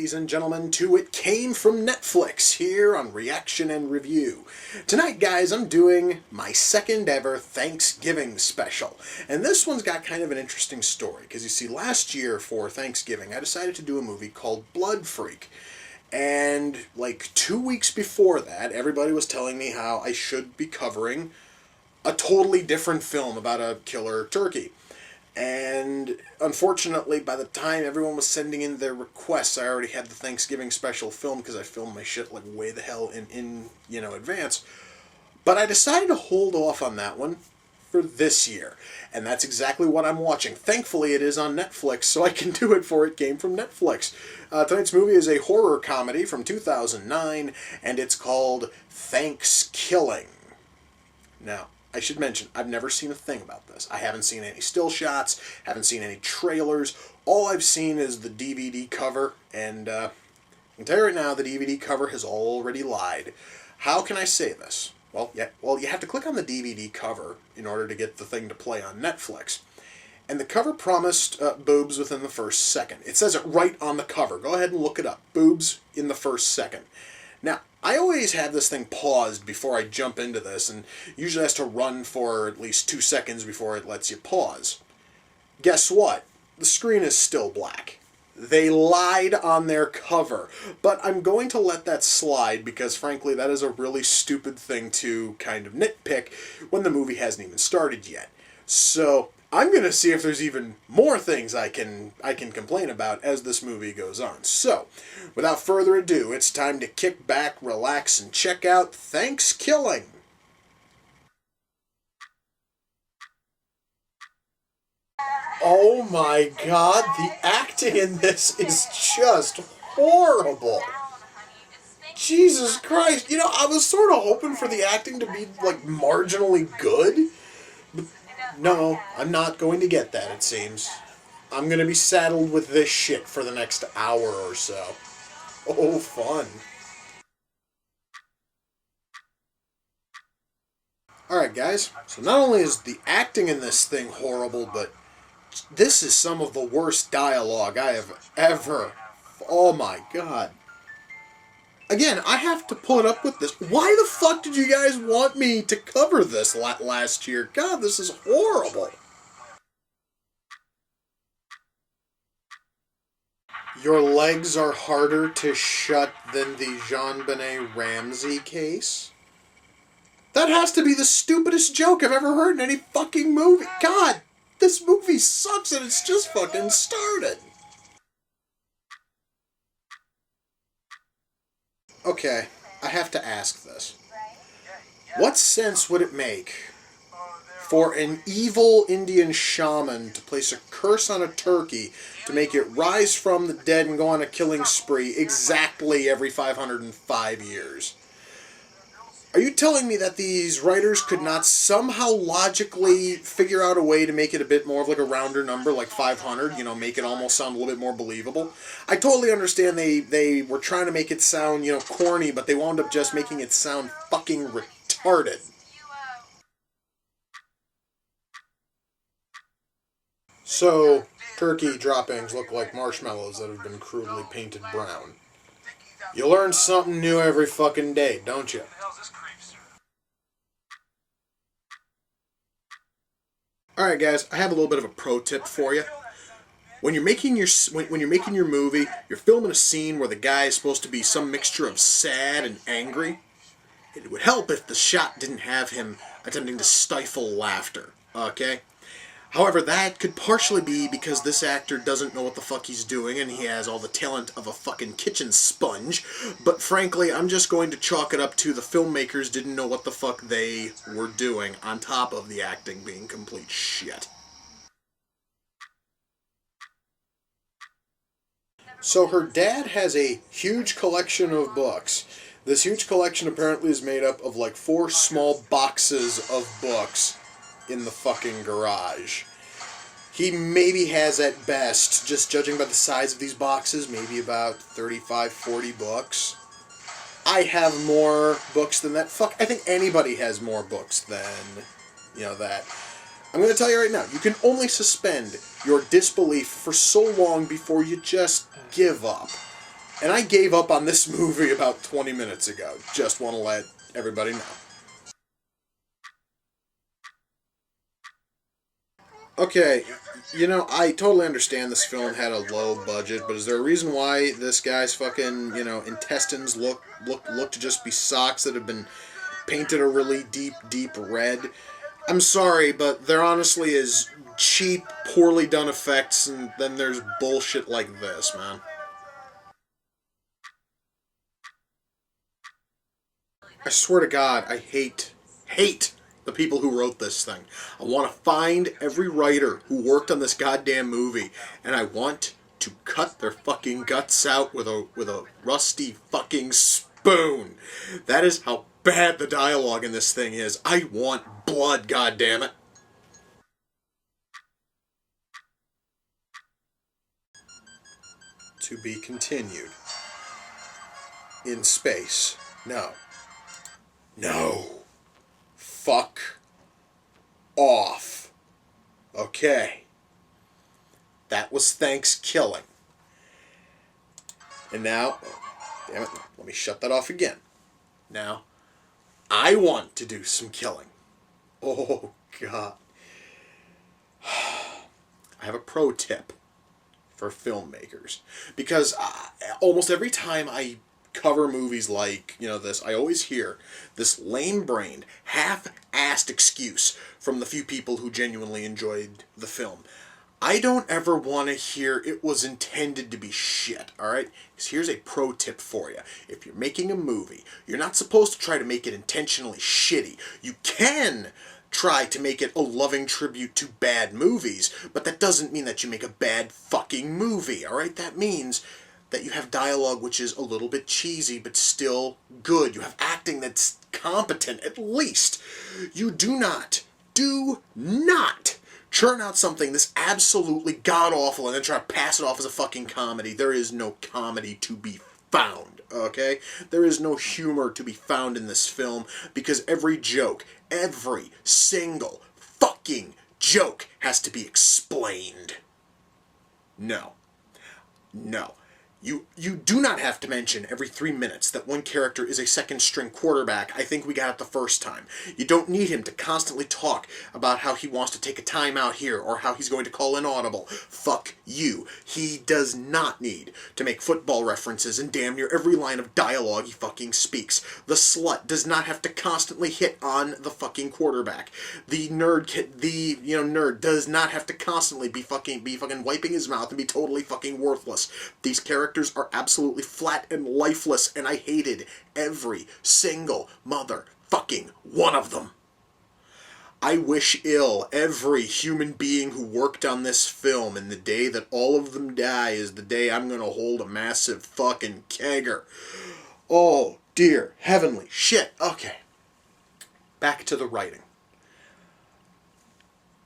ladies and gentlemen, to It Came From Netflix here on Reaction and Review. Tonight, guys, I'm doing my second ever Thanksgiving special. And this one's got kind of an interesting story, because you see, last year for Thanksgiving, I decided to do a movie called Blood Freak. And like 2 weeks before that, everybody was telling me how I should be covering a totally different film about a killer turkey. And unfortunately, by the time everyone was sending in their requests, I already had the Thanksgiving special filmed because I filmed my shit like way the hell in advance. But I decided to hold off on that one for this year. And that's exactly what I'm watching. Thankfully, it is on Netflix, so I can do it for It Came From Netflix. Tonight's movie is a horror comedy from 2009, and it's called ThanksKilling. Now, I should mention, I've never seen a thing about this. I haven't seen any still shots, haven't seen any trailers. All I've seen is the DVD cover, and I can tell you right now, the DVD cover has already lied. How can I say this? Well, you have to click on the DVD cover in order to get the thing to play on Netflix. And the cover promised boobs within the first second. It says it right on the cover. Go ahead and look it up. Boobs in the first second. Now, I always have this thing paused before I jump into this, and usually has to run for at least 2 seconds before it lets you pause. Guess what? The screen is still black. They lied on their cover, but I'm going to let that slide because, frankly, that is a really stupid thing to kind of nitpick when the movie hasn't even started yet. So I'm going to see if there's even more things I can complain about as this movie goes on. So, without further ado, it's time to kick back, relax, and check out ThanksKilling. Oh my god, the acting in this is just horrible. Jesus Christ. You know, I was sort of hoping for the acting to be, like, marginally good. No, I'm not going to get that, it seems. I'm going to be saddled with this shit for the next hour or so. Oh, fun. Alright, guys. So not only is the acting in this thing horrible, but this is some of the worst dialogue I have ever... Oh my god. Again, I have to put up with this. Why the fuck did you guys want me to cover this last year? God, this is horrible. Your legs are harder to shut than the JonBenet Ramsey case? That has to be the stupidest joke I've ever heard in any fucking movie. God, this movie sucks and it's just fucking started. Okay, I have to ask this. What sense would it make for an evil Indian shaman to place a curse on a turkey to make it rise from the dead and go on a killing spree exactly every 505 years? Are you telling me that these writers could not somehow logically figure out a way to make it a bit more of like a rounder number, like 500, you know, make it almost sound a little bit more believable? I totally understand they were trying to make it sound, you know, corny, but they wound up just making it sound fucking retarded. So, turkey droppings look like marshmallows that have been crudely painted brown. You learn something new every fucking day, don't you? Alright guys, I have a little bit of a pro tip for you. When you're making your movie, you're filming a scene where the guy is supposed to be some mixture of sad and angry. It would help if the shot didn't have him attempting to stifle laughter, okay? However, that could partially be because this actor doesn't know what the fuck he's doing and he has all the talent of a fucking kitchen sponge. But frankly, I'm just going to chalk it up to the filmmakers didn't know what the fuck they were doing, on top of the acting being complete shit. So her dad has a huge collection of books. This huge collection apparently is made up of like 4 small boxes of books in the fucking garage. He maybe has at best, just judging by the size of these boxes, maybe about 35, 40 books. I have more books than that. Fuck, I think anybody has more books than, you know, that. I'm going to tell you right now, you can only suspend your disbelief for so long before you just give up. And I gave up on this movie about 20 minutes ago. Just want to let everybody know. Okay, I totally understand this film had a low budget, but is there a reason why this guy's fucking, intestines look to just be socks that have been painted a really deep red? I'm sorry, but there honestly is cheap, poorly done effects, and then there's bullshit like this, man. I swear to God, I hate the people who wrote this thing. I want to find every writer who worked on this goddamn movie, and I want to cut their fucking guts out with a rusty fucking spoon. That is how bad the dialogue in this thing is. I want blood, goddammit. To be continued. In space. No. No. Fuck off. Okay. That was ThanksKilling. And now, damn it, let me shut that off again. Now, I want to do some killing. Oh, God. I have a pro tip for filmmakers. Because almost every time I cover movies like, this, I always hear this lame-brained, half-assed excuse from the few people who genuinely enjoyed the film. I don't ever want to hear it was intended to be shit, alright? Because here's a pro tip for you. If you're making a movie, you're not supposed to try to make it intentionally shitty. You can try to make it a loving tribute to bad movies, but that doesn't mean that you make a bad fucking movie, alright? That means that you have dialogue which is a little bit cheesy, but still good. You have acting that's competent, at least. You do not churn out something this absolutely god-awful and then try to pass it off as a fucking comedy. There is no comedy to be found, okay? There is no humor to be found in this film because every joke, every single fucking joke has to be explained. No. No. You do not have to mention every 3 minutes that one character is a second-string quarterback. I think we got it the first time. You don't need him to constantly talk about how he wants to take a timeout here or how he's going to call an audible. Fuck you. He does not need to make football references in damn near every line of dialogue he fucking speaks. The slut does not have to constantly hit on the fucking quarterback. The nerd does not have to constantly be fucking wiping his mouth and be totally fucking worthless. These characters are absolutely flat and lifeless, and I hated every single motherfucking one of them. I wish ill every human being who worked on this film, and the day that all of them die is the day I'm gonna hold a massive fucking kegger. Oh, dear heavenly shit. Okay. Back to the writing.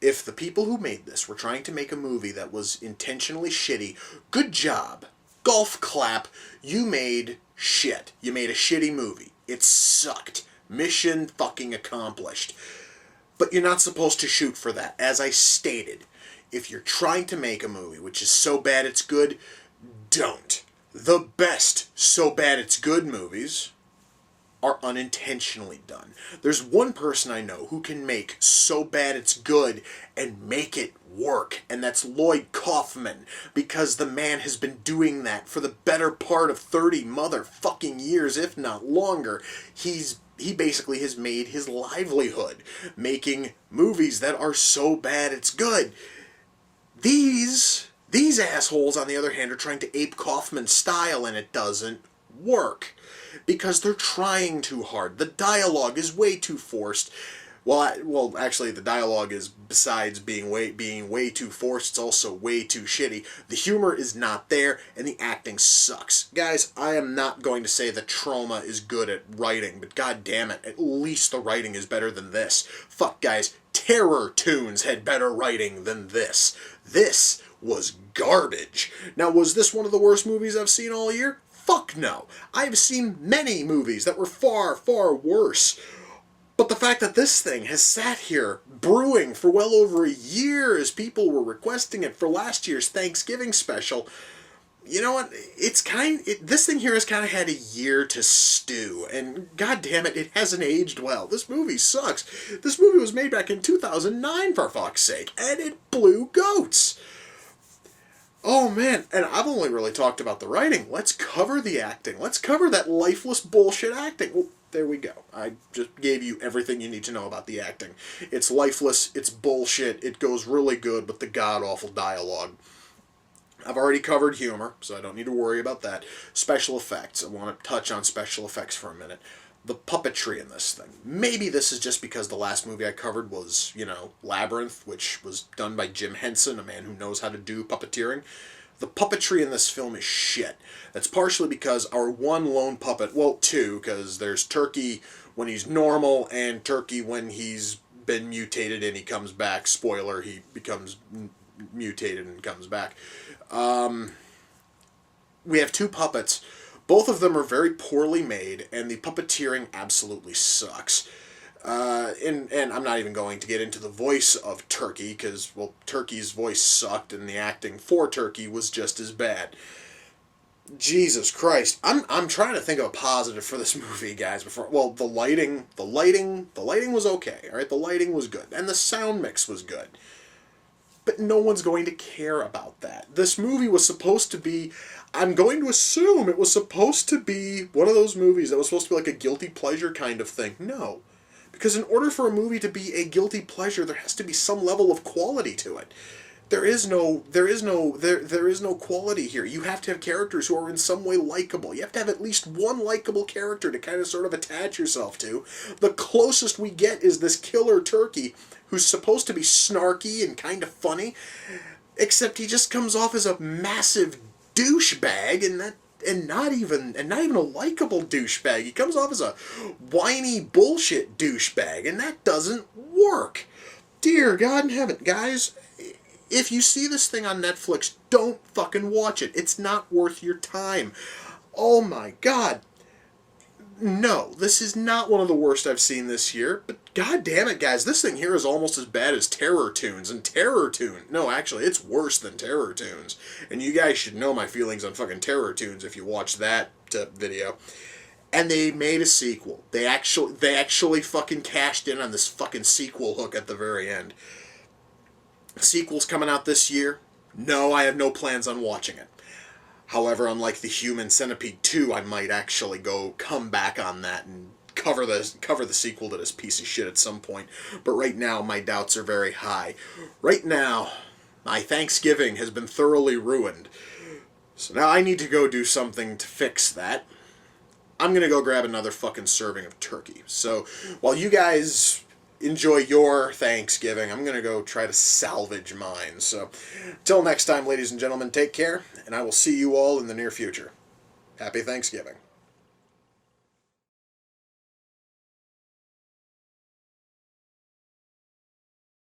If the people who made this were trying to make a movie that was intentionally shitty, good job. Golf clap, you made shit. You made a shitty movie. It sucked. Mission fucking accomplished. But you're not supposed to shoot for that. As I stated, if you're trying to make a movie which is so bad it's good, don't. The best so bad it's good movies are unintentionally done. There's one person I know who can make so bad it's good and make it work, and that's Lloyd Kaufman, because the man has been doing that for the better part of 30 motherfucking years, if not longer. He basically has made his livelihood making movies that are so bad it's good. These assholes, on the other hand, are trying to ape Kaufman's style, and it doesn't work. Because they're trying too hard. The dialogue is way too forced. Well, actually, the dialogue is, besides being way too forced, it's also way too shitty. The humor is not there, and the acting sucks. Guys, I am not going to say that Trauma is good at writing, but god damn it, at least the writing is better than this. Fuck, guys, Terror Tunes had better writing than this. This was garbage. Now, was this one of the worst movies I've seen all year? Fuck no. I've seen many movies that were far, far worse. But the fact that this thing has sat here brewing for well over a year as people were requesting it for last year's Thanksgiving special, you know what? This thing here has kind of had a year to stew, and god damn it, it hasn't aged well. This movie sucks. This movie was made back in 2009, for fuck's sake, and it blew goats. Oh man, and I've only really talked about the writing. Let's cover the acting. Let's cover that lifeless bullshit acting. Well, there we go. I just gave you everything you need to know about the acting. It's lifeless, it's bullshit, it goes really good with the god-awful dialogue. I've already covered humor, so I don't need to worry about that. Special effects. I want to touch on special effects for a minute. The puppetry in this thing. Maybe this is just because the last movie I covered was, Labyrinth, which was done by Jim Henson, a man who knows how to do puppeteering. The puppetry in this film is shit. That's partially because our one lone puppet, well, two, because there's Turkey when he's normal and Turkey when he's been mutated and he comes back. Spoiler, he becomes mutated and comes back. We have two puppets. Both of them are very poorly made, and the puppeteering absolutely sucks. And I'm not even going to get into the voice of Turkey, because, well, Turkey's voice sucked, and the acting for Turkey was just as bad. Jesus Christ. I'm trying to think of a positive for this movie, guys. Well, the lighting was okay, alright? The lighting was good, and the sound mix was good. But no one's going to care about that. This movie was supposed to be, I'm going to assume it was supposed to be one of those movies that was supposed to be like a guilty pleasure kind of thing. No. Because in order for a movie to be a guilty pleasure, there has to be some level of quality to it. There is no quality here. You have to have characters who are in some way likable. You have to have at least one likable character to kind of sort of attach yourself to. The closest we get is this killer Turkey, who's supposed to be snarky and kind of funny, except he just comes off as a massive douchebag, and not even a likable douchebag. He comes off as a whiny bullshit douchebag, and that doesn't work. Dear God in heaven, guys, if you see this thing on Netflix, don't fucking watch it. It's not worth your time. Oh my God. No, this is not one of the worst I've seen this year, but god damn it, guys, this thing here is almost as bad as Terror Tunes, and no, actually, it's worse than Terror Tunes, and you guys should know my feelings on fucking Terror Tunes if you watch that video. And they made a sequel. They actually fucking cashed in on this fucking sequel hook at the very end. Sequel's coming out this year. No, I have no plans on watching it. However, unlike the Human Centipede 2, I might actually come back on that and cover the sequel to this piece of shit at some point. But right now, my doubts are very high. Right now, my Thanksgiving has been thoroughly ruined. So now I need to go do something to fix that. I'm going to go grab another fucking serving of turkey. So while you guys enjoy your Thanksgiving, I'm going to go try to salvage mine. So, till next time, ladies and gentlemen, take care, and I will see you all in the near future. Happy Thanksgiving.